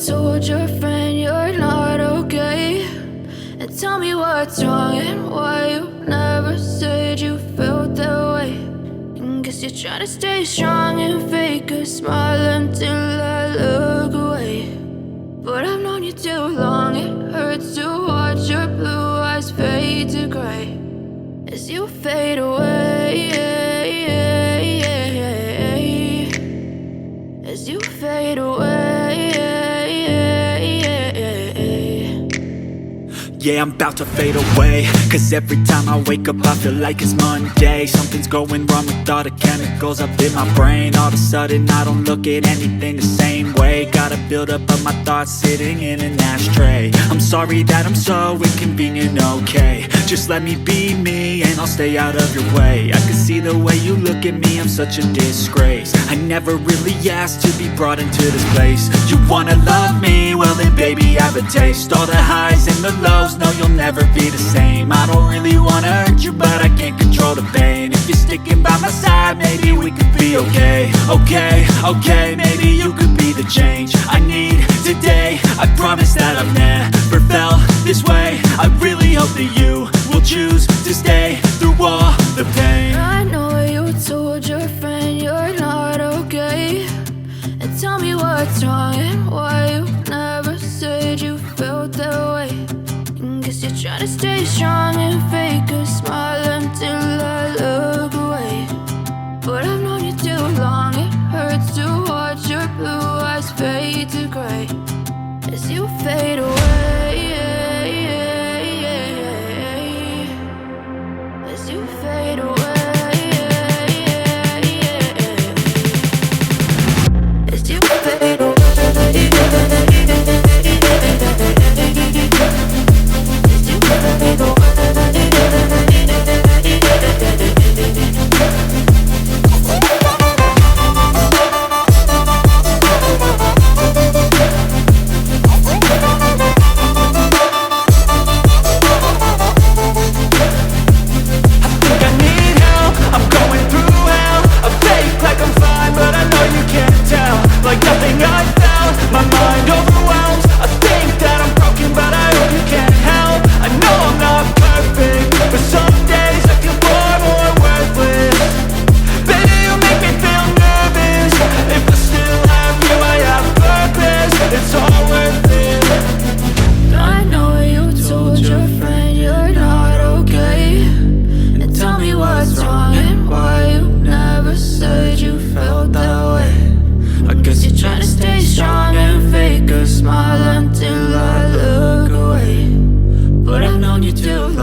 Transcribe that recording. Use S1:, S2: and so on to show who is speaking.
S1: told your friend you're not okay, and tell me what's wrong and why you never said you felt that way. And guess you're trying to stay strong and fake a smile until I look away. But I've known you too long, it hurts to watch your blue eyes fade to gray as you fade away, as you fade away.
S2: Yeah, I'm about to fade away, cause every time I wake up I feel like it's Monday. Something's going wrong with all the chemicals up in my brain. All of a sudden I don't look at anything the same way. Gotta build up of my thoughts sitting in an ashtray. I'm sorry that I'm so inconvenient, okay. Just let me be me and I'll stay out of your way. I can see the way you look at me, I'm such a disgrace. I never really asked to be brought into this place. You wanna love me? Well then baby I have a taste. All the highs and the lows, no you'll never be the same. I don't really wanna hurt you but I can't control the pain. If you're sticking by my side maybe we could be okay. Okay, maybe you could be the change I need today. I promise that I've never felt this way. I really hope that you will choose to stay through all the pain.
S1: I know you told your friend you're not okay, and tell me what's wrong and why you never said you felt that way. And guess you're trying to stay strong and fake a smile until I look away. But I've known you too long, it hurts to watch your blue eyes fade to gray as you fade away, as you fade away, as you fade away.
S2: Like nothing I found, my mind overwhelms. I think that I'm broken, but I hope you can't help. I know I'm not perfect, but some days I feel far more worthless. Baby, you make me feel nervous. If I still have you, I have purpose. It's all worth it.
S1: I know you told your friend you're not okay, and tell me what's wrong and why you never said you felt that way. I guess you're trying to stay strong and fake a smile until I look away. But I've known you too long.